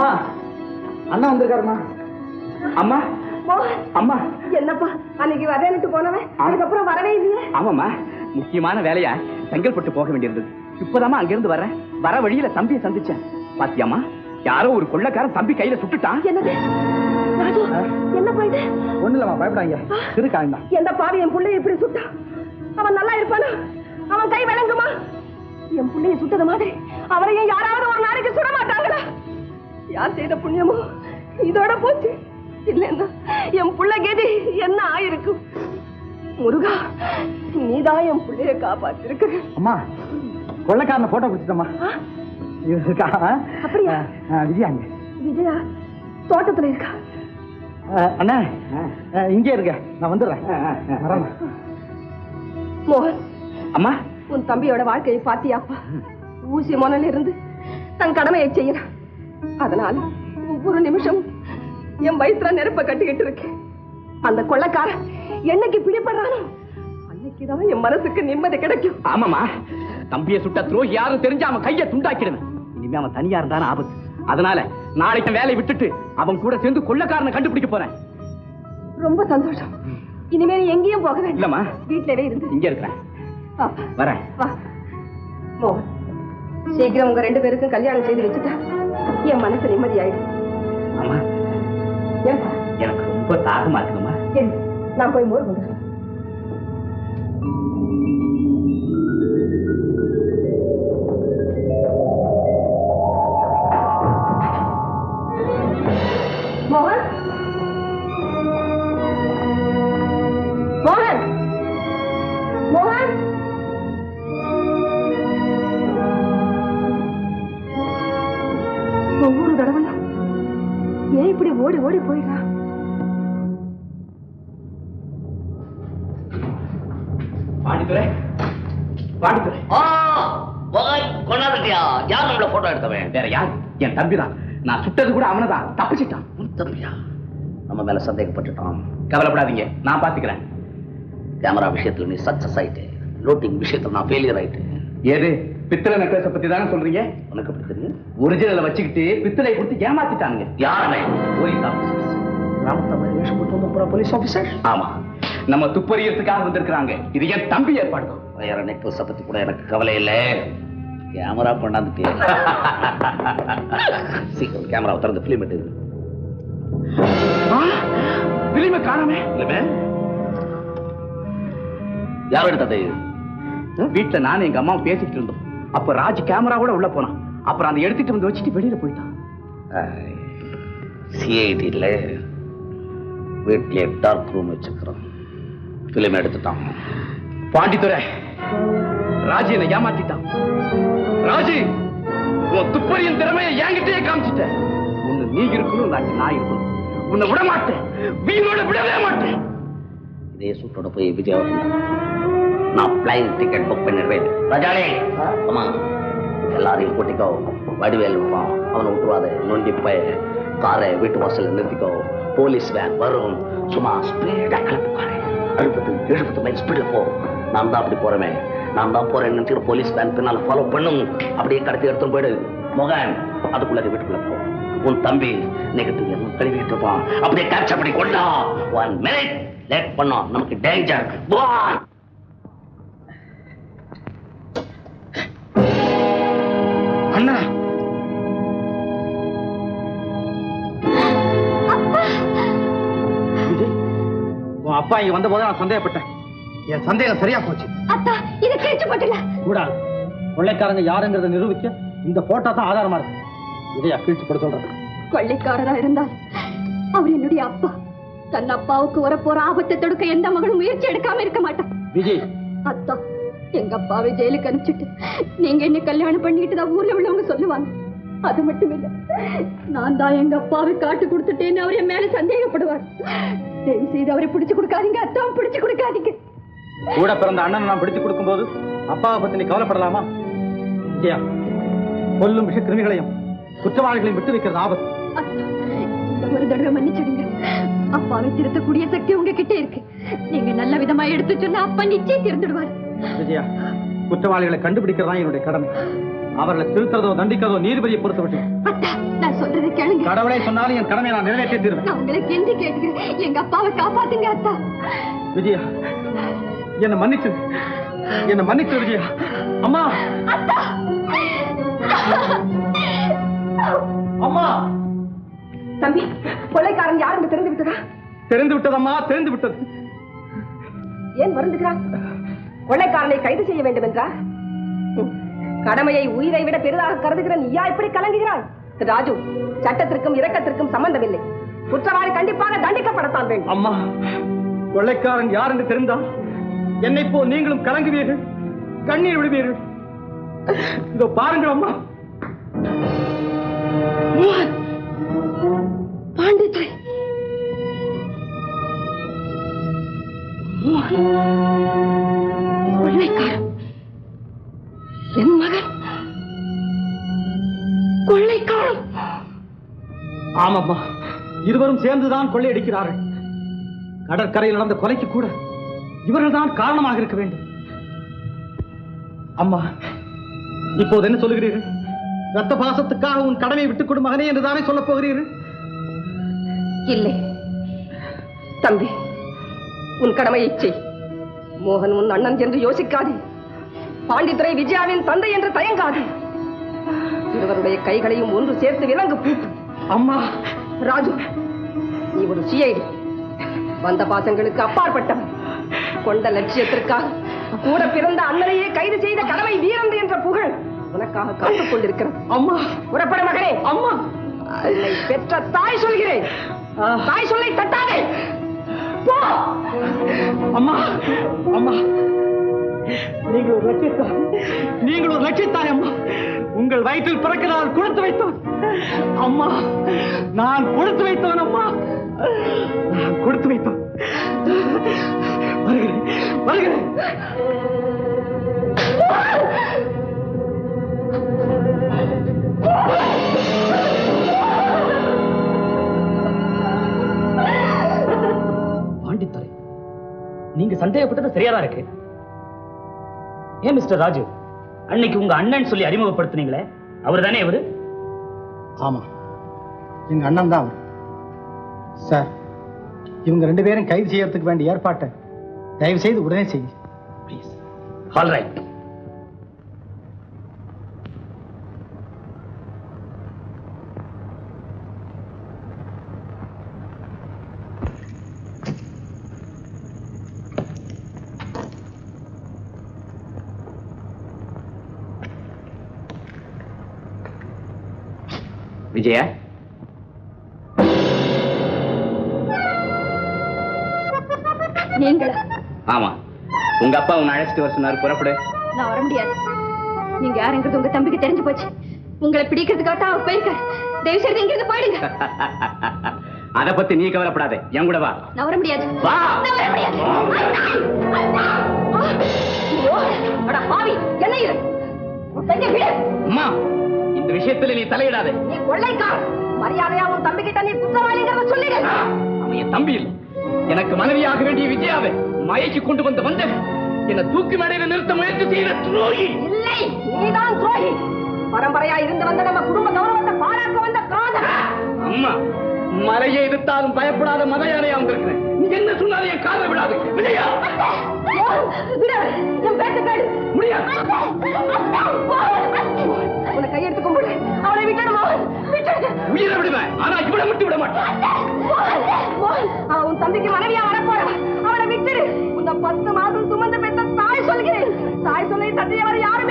அம்மா அண்ணா வந்திருக்காருமா. அம்மா அம்மா. என்னப்பா அன்னைக்கு வரேன்னுட்டு போனவன் அதுக்கப்புறம் வரவே இல்லையே? ஆமாம்மா, முக்கியமான வேலையா செங்கல்பட்டு போக வேண்டியிருந்தது. இப்பதாமா அங்கிருந்து வர்றேன். வர வழியில தம்பியை சந்திச்சேன். பாத்தியாமா, யாரோ ஒரு கொள்ளைக்காரன் தம்பி கையில சுட்டுட்டான். என்னது ராஜு, என்னப்பா இது? ஒண்ணு இல்லம்மா, பயப்படாங்க. இருக்காங்க. எந்த பாவி என் பிள்ளைய இப்படி சுட்டா? அவன் நல்லா இருப்பானா? அவன் கை விளங்குமா? என் பிள்ளைய சுட்டது மாதிரி அவரையும் யாராவது ஒரு நாளைக்கு சுட மாட்டாங்களா? யார் செய்த புண்ணியமோ இதோட போச்சு. இல்லைன்னா என் புள்ள கேதி என்ன ஆயிருக்கும்? முருகா, நீதான் என் பிள்ளைய காப்பாத்திருக்க. அம்மா, கொள்ளைக்காரன போட்டோ பிடிச்சிட்டம்மா. அப்படியா? விஜயா விஜயா தோட்டத்துல இருக்கா? அண்ணா இங்கே இருக்க, நான் வந்துடுறேன். மோகன், அம்மா உன் தம்பியோட வாழ்க்கையை பாத்தியாப்பா? ஊசி மணல இருந்து தன் கடமையை செய்யறான். அதனால ஒவ்வொரு நிமிஷமும் என் வயிற்றுல நெருப்ப கட்டிக்கிட்டு இருக்கேன். அந்த கொள்ளைக்காரன் என்னைக்கு பிடிபடுறானோ அன்னைக்குதான் என் மனசுக்கு நிம்மதி கிடைக்கும். ஆமாமா, தம்பியை சுட்ட துரோகி யாரும் தெரிஞ்சு அவன் கையை துண்டாக்கிடுவேன். இனிமே அவன் தனியா இருந்தான ஆபத்து. அதனால நாளைக்கு வேலையை விட்டுட்டு அவன் கூட சேர்ந்து கொள்ளைக்காரனை கண்டுபிடிக்க போறேன். ரொம்ப சந்தோஷம். இனிமே எங்கேயும் போக வேண்டாம். இல்லம்மா, வீட்டிலே இருந்து இங்க இருக்கிறேன். வரேன். மோகன், சீக்கிரம் உங்க 2 பேருக்கும் கல்யாணம் செய்து வச்சுட்டா என் மனசு நிம்மதி ஆயிடும். ஆமா, எனக்கு ரொம்ப தாகமா இருக்குமா? நான் போய் மோர் கொண்டு மோகன். மோகன், மோகன். ஒவ்வொரு தடவையும் ஏன் இப்படி ஓடி ஓடி போயிடா? பாண்டித்துறை, பாண்டித்துறை. கொண்டாடியா? யார் நம்மள போட்டோ எடுத்தவன்? வேற யார்? என் தம்பிதான். நான் சுட்டது கூட அவனதான். தப்பிச்சிட்டான். தம்பியா? நம்ம மேல சந்தேகப்பட்டுட்டான். கவலைப்படாதீங்க, நான் பாத்துக்கிறேன். கேமரா விஷயத்துல நீ சக்சஸ் ஆயிட்டு, லூட்டிங் விஷயத்துல நான் ஃபெயிலியர் ஆயிட்டு. ஏது பித்தளை நெக்லஸ பத்தி தானே சொல்றீங்க? உனக்கு எப்படி தெரியும்? ஒரிஜினலை வச்சுக்கிட்டு பித்தளை கொடுத்து ஏமாத்திட்டானுங்க. யாருமே? Police officers. Police officer? ஆமா, நம்ம துப்பறியத்துக்காக வந்திருக்காங்க. இது என் தம்பி ஏற்பாடு. வேற நெக்லஸ பத்தி கூட எனக்கு கவலை இல்லை. கேமரா கொண்டாந்துட்டு சீக்கிரம் கேமரா திறந்து பிலிம் எடுத்து. பிலிம காணமே. யார் எடுத்தது? வீட்டுல நானும் எங்க அம்மாவும் பேசிட்டு இருந்தோம். அப்ப ராஜ் கேமராவோட உள்ள போனான். அப்புறம் அந்த எடுத்துட்டு வந்து வச்சுட்டு வெளியில போயிட்டான். சிஐடில வீட்லயே டார்க் ரூம் வச்சுக்கிறோம். பிலிம் எடுத்துட்டான். பாண்டித்துறை, ராஜி என்னை ஏமாத்திட்டான். ராஜி, உன் துப்பறியின் திறமையை என்கிட்டயே காமிச்சிட்ட. ஒண்ணு நீ இருக்கணும், இல்லாட்டி நான் இருக்கணும். உன்னை விட மாட்டேன், வீணோட விடவே மாட்டேன். இதே சூட்டோட போய் விஜயா நான் பிளைன் டிக்கெட் புக் பண்ணிடுவேன். ராஜாலே, ஆமா, எல்லாரையும் கூட்டிக்கோ. வடிவேல் இருப்பான், அவனை விட்டுருவாத. நொண்டி போய் காரை வீட்டு வாசல் நிறுத்திக்கோ. போலீஸ் வேன் வரும். சும்மா ஸ்பீடா கிளப்புக்காரே. 60-70 மைல் ஸ்பீட்ல போ. நான் தான் அப்படி போறேன். நான் தான் போறேன்னு நினைச்சிட்டு போலீஸ் வேன் பின்னால ஃபாலோ பண்ணும். அப்படியே கடத்தி எடுத்துன்னு போயிடு. மோகன், அதுக்குள்ள வீட்டுக்குள்ள போ. உன் தம்பி நெகட்டிவ் எல்லாம் கழுவிட்டு இருப்பான். அப்படியே கேட்ச் அப்படி கொண்டா. 1 மினிட் லேட் பண்ணோம், நமக்கு டேஞ்சர். அண்ணா, விஜய், உன் அப்பா இங்க வந்த போது நான் சந்தேகப்பட்டேன். என் சந்தேகம் சரியா போச்சு. அத்தா, இதை கிழிச்சு போட்டுல கூடாது. கொள்ளைக்காரங்க யாருங்கிறத நிரூபிக்க இந்த போட்டோ தான் ஆதாரமா இருக்கு. இதையா கிழிச்சு போட சொல்றேன்? கொள்ளைக்காரரா இருந்தால் அவர் என்னுடைய அப்பா. தன் அப்பாவுக்கு வரப்போற ஆபத்தை தடுக்க எந்த மகளும் முயற்சி எடுக்காம இருக்க மாட்டான். விஜய், அத்தா, எங்க அப்பாவை ஜெயிலுக்கு அனுப்பிச்சுட்டு நீங்க என்ன கல்யாணம் பண்ணிட்டு தான் ஊர்ல உள்ளவங்க சொல்லுவாங்க. அது மட்டும் இல்ல, நான் தான் எங்க அப்பாவை காட்டு கொடுத்துட்டேன்னு அவர் என் மேல சந்தேகப்படுவார். தயவு செய்து அவரை பிடிச்சு கொடுக்காதீங்க அத்தா, பிடிச்சு கொடுக்காதீங்க. கூட பிறந்த அண்ணன் நான் பிடிச்சு கொடுக்கும் போது அப்பாவை பத்தி நீ கவலைப்படலாமா? விஜயா, கொல்லும் விஷ கிருமிகளையும் குற்றவாளிகளையும் விட்டு வைக்கிறது ஆபத்து. அத்தா, இந்த ஒரு தடவை மன்னிச்சிடுங்க. அப்பாவை திருத்தக்கூடிய சக்தி உங்ககிட்ட இருக்கு. நீங்க நல்ல விதமா எடுத்து சொன்னா அப்பா நிச்சயம் திருந்துடுவார். விஜயா, குற்றவாளிகளை கண்டுபிடிக்கிறதா என்னுடைய கடமை. அவர்களை திருத்தறதோ தண்டிக்கிறதோ நீதிபதியை பொறுத்து விட்டு. அத்தா, நான் சொல்றதை கேளுங்க. கடவுளை சொன்னாலும் என் கடமையை நான் நிறைவேற்றி தருவேன். நான் உங்களை கெஞ்சி கேட்டுக்கிறேன், எங்க அப்பாவை காப்பாத்துங்க அத்தா. விஜயா, என்ன மன்னிச்சு விஜயா. அம்மா, அம்மா. தம்பி, கொள்ளைக்காரன் யார் என்று தெரிந்து விட்டதா? தெரிந்து விட்டதம்மா, தெரிந்து விட்டது. ஏன் வருந்துகிறான்? கொள்ளைக்காரனை கைது செய்ய வேண்டும் என்றா? கடமையை உயிரை விட பெரிதாக கருதுகிற நீயா இப்படி கலங்குகிறாய்? ராஜு, சட்டத்திற்கும் இரக்கத்திற்கும் சம்பந்தமில்லை. குற்றவாளி கண்டிப்பாக தண்டிக்கப்படத்தான் வேண்டும். அம்மா, கொள்ளைக்காரன் யார் என்று தெரிந்தால் என்னை போ நீங்களும் கலங்குவீர்கள், கண்ணீர் விடுவீர்கள். இதோ பாருங்கள் அம்மா. பாண்டித்ரை, கொள்ளைக்காரன் என் மகன். கொள்ளைக்காரன். ஆமாம்மா, இருவரும் சேர்ந்துதான் கொள்ளையடிக்கிறார்கள். கடற்கரையில் நடந்த கொலைக்கு கூட இவர்கள் தான் காரணமாக இருக்க வேண்டும். அம்மா, இப்போது என்ன சொல்லுகிறீர்கள்? ரத்த பாசத்துக்காக உன் கடமையை விட்டுக் கொடு மகனே என்றுதானே சொல்லப் போகிறீர்கள்? இல்லை தம்பி, உன் கடமையை செய். மோகன் உன் அண்ணன் என்று யோசிக்காதே. பாண்டித்துரை விஜயாவின் தந்தை என்று தயங்காதே. இருவருடைய கைகளையும் ஒன்று சேர்த்து விலங்கு பூட்டு. அம்மா. ராஜு, நீ ஒரு சிஐடி, வந்த பாசங்களுக்கு அப்பாற்பட்டவன். கொண்ட லட்சியத்திற்காக கூட பிறந்த அண்ணனையே கைது செய்த கடமை வீரன் என்ற புகழ் உனக்காக காத்துக் கொண்டிருக்கிறது. அம்மா, புறப்பட மகனே. அம்மா, என்னை பெற்ற தாய் சொல்கிறேன், தாய் சொல்லை தட்டாதே. போ. அம்மா, அம்மா, நீங்கள் ஒரு லட்சியத்தாய் அம்மா. உங்கள் வயிற்றில் பிறக்கிறால் கொடுத்து வைத்தோம் அம்மா. நான் கொடுத்து வைத்தோன் அம்மா, நான் கொடுத்து வைத்தோன். வருகிறேன். பாண்டித்துரை, நீங்க சந்தேகப்பட்டது சரியாதான் இருக்கு. ஏன் மிஸ்டர் ராஜு, அன்னைக்கு உங்க அண்ணன் சொல்லி அறிமுகப்படுத்தினீங்களே, அவர் தானே அவரு? ஆமா, எங்க அண்ணன் தான் அவர். சார், இவங்க 2 பேரும் கைது செய்யறதுக்கு வேண்டிய ஏற்பாட்டை தயவு செய்து உடனே செய்யுங்க ப்ளீஸ். All right. விஜயா, நீங்களா? ஆமா, உங்க அப்பா உன்னை அழைச்சிட்டு வர சொன்னாரு. புறப்படு. நான் வர முடியாது. நீங்க யாருங்கிறது உங்க தம்பிக்கு தெரிஞ்சு போச்சு. உங்களை பிடிக்கிறதுக்காக தான் அவர் போயிருக்காரு. தயவு செய்து இங்கிருந்து போயிடுங்க. அத பத்தி நீ கவலைப்படாத, என் கூட வா. நான் வர முடியாது. வா. நான் வர முடியாது. அட பாவி, என்ன இது? கையை விடு. அம்மா, இந்த விஷயத்துல நீ தலையிடாத. நீ கொள்ளைக்காரன். மரியாதையா உன் தம்பி கிட்ட நீ குற்றவாளிங்கிறத சொல்லிடு. அவன் என் தம்பி இல்லை, எனக்கு மனைவியாக வேண்டிய விஜயாவை மயக்கி கொண்டு வந்த என்னை தூக்கி மேடையில நிறுத்த முயற்சி செய்த துரோகி. இல்லை, நீதான் துரோகி. பரம்பரையா இருந்து வந்த நம்ம குடும்ப கௌரவத்தை பாராட்ட வந்த காதல். அம்மா, மலையை எதிர்த்தாலும் பயப்படாத மத யானையா வந்திருக்கிறேன். நீ என்ன சொன்னாலும் என் காதை விடாது. விஜயா, விடு. என் பேச்ச கேளு. முடியாது. உன்னை கையெடுத்து கும்பிடு. அவளை விட்டுடுமா? விட்டுடு. உயிரை விடுவேன், ஆனா இவளை விட்டு விட மாட்டேன். அவன் உன் தம்பிக்கு மனைவியா வரப்போறான். அவளை விட்டுடு. உன்னை 10 மாதம் சுமந்து பெற்ற தாய் சொல்கிறேன். தாய் சொல்லை தட்டியவர் யாரும்